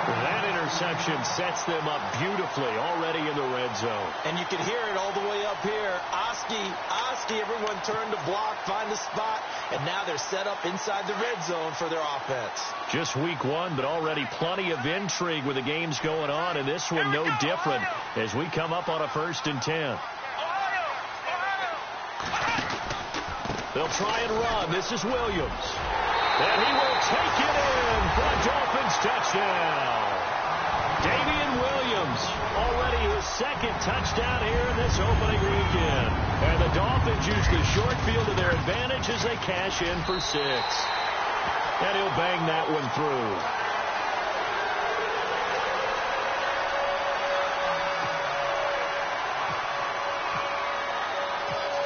That interception sets them up beautifully already in the red zone. And you can hear it all the way up here. Oski, everyone turned to block, find a spot, and now they're set up inside the red zone for their offense. Just week 1, but already plenty of intrigue with the games going on, and this one no different as we come up on a 1st and 10. They'll try and run. This is Williams. And he will take it in for a Dolphins touchdown. Damian Williams, already his 2nd touchdown here in this opening weekend. And the Dolphins use the short field to their advantage as they cash in for 6. And he'll bang that one through.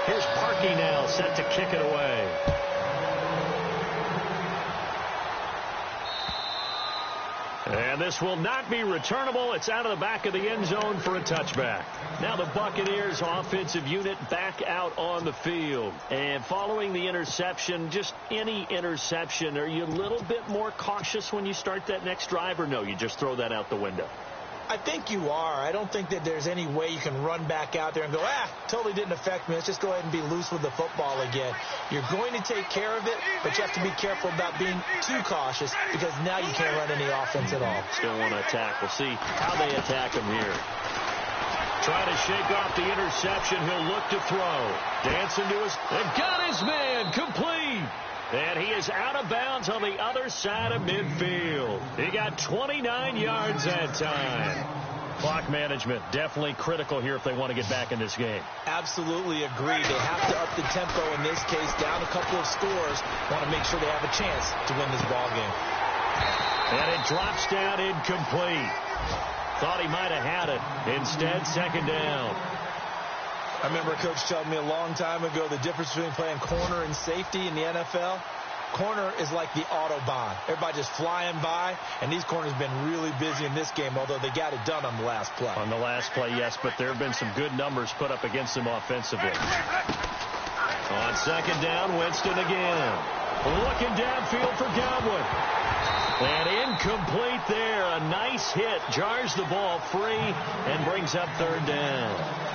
Here's Parkey now, set to kick it away. And this will not be returnable. It's out of the back of the end zone for a touchback. Now the Buccaneers offensive unit back out on the field. And following the interception, just any interception, are you a little bit more cautious when you start that next drive, or no, you just throw that out the window? I think you are. I don't think that there's any way you can run back out there and go, totally didn't affect me. Let's just go ahead and be loose with the football again. You're going to take care of it, but you have to be careful about being too cautious because now you can't run any offense at all. Still want to attack. We'll see how they attack him here. Trying to shake off the interception. He'll look to throw. Dancing to his... And got his man. Complete. And he is out of bounds on the other side of midfield. He got 29 yards that time. Clock management definitely critical here if they want to get back in this game. Absolutely agree. They have to up the tempo in this case, down a couple of scores. Want to make sure they have a chance to win this ball game. And it drops down incomplete. Thought he might have had it. Instead, 2nd down. I remember a coach telling me a long time ago the difference between playing corner and safety in the NFL. Corner is like the Autobahn. Everybody just flying by, and these corners have been really busy in this game, although they got it done on the last play. On the last play, yes, but there have been some good numbers put up against them offensively. On 2nd down, Winston again. Looking downfield for Godwin. And incomplete there. A nice hit. Jars the ball free and brings up 3rd down.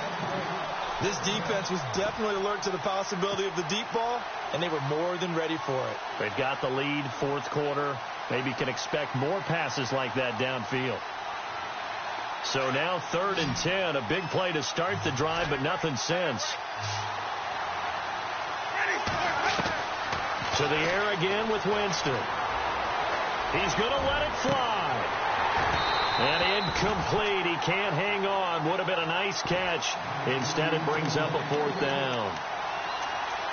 This defense was definitely alert to the possibility of the deep ball, and they were more than ready for it. They've got the lead, 4th quarter. Maybe can expect more passes like that downfield. So now 3rd and 10, a big play to start the drive, but nothing since. To the air again with Winston. He's going to let it fly. And incomplete. He can't hang on. Would have been a nice catch. Instead, it brings up a 4th down.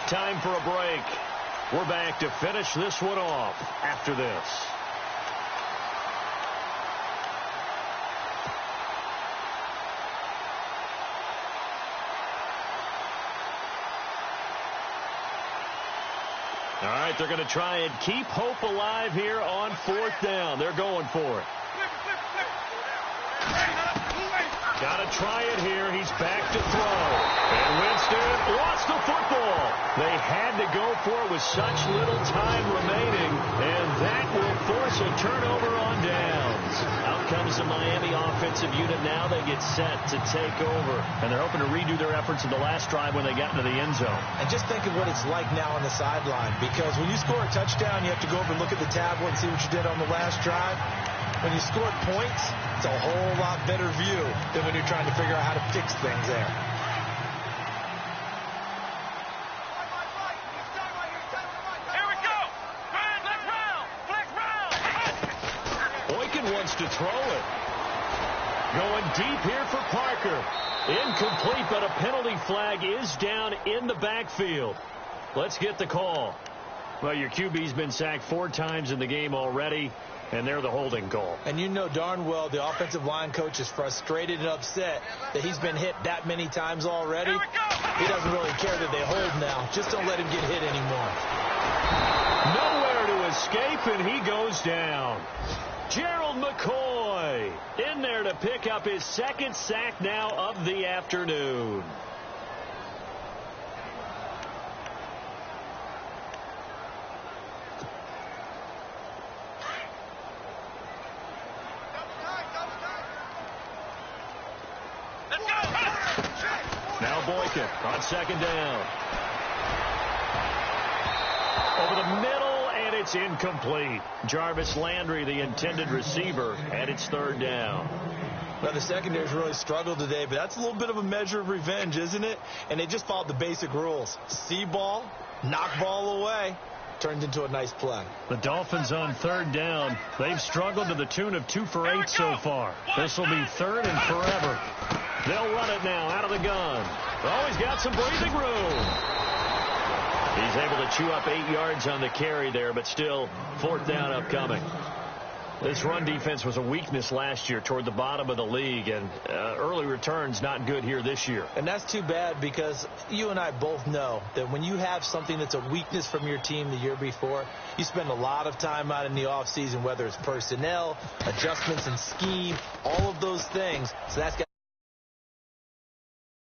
Time for a break. We're back to finish this one off after this. All right, they're going to try and keep hope alive here on 4th down. They're going for it. Got to try it here. He's back to throw. And Winston lost the football. They had to go for it with such little time remaining, and that will force a turnover on downs. Out comes the Miami offensive unit now. They get set to take over, and they're hoping to redo their efforts in the last drive when they got into the end zone. And just think of what it's like now on the sideline, because when you score a touchdown, you have to go over and look at the tablet and see what you did on the last drive. When you scored points, it's a whole lot better view than when you're trying to figure out how to fix things there. Here we go. Flex round. Boykin wants to throw it. Going deep here for Parker. Incomplete, but a penalty flag is down in the backfield. Let's get the call. Well, your QB's been sacked 4 times in the game already, and they're the holding call. And you know darn well the offensive line coach is frustrated and upset that he's been hit that many times already. He doesn't really care that they hold now. Just don't let him get hit anymore. Nowhere to escape, and he goes down. Gerald McCoy in there to pick up his 2nd sack now of the afternoon. Now Boykin on 2nd down. Over the middle, and it's incomplete. Jarvis Landry, the intended receiver, and it's 3rd down. Well, the secondary's really struggled today, but that's a little bit of a measure of revenge, isn't it? And they just followed the basic rules. See ball, knock ball away. Turned into a nice play. The Dolphins on 3rd down. They've struggled to the tune of 2 for 8 so far. This will be 3rd and forever. They'll run it now out of the gun. Oh, he's got some breathing room. He's able to chew up 8 yards on the carry there, but still 4th down upcoming. This run defense was a weakness last year toward the bottom of the league, and early returns not good here this year. And that's too bad because you and I both know that when you have something that's a weakness from your team the year before, you spend a lot of time out in the offseason, whether it's personnel, adjustments in scheme, all of those things. So that's got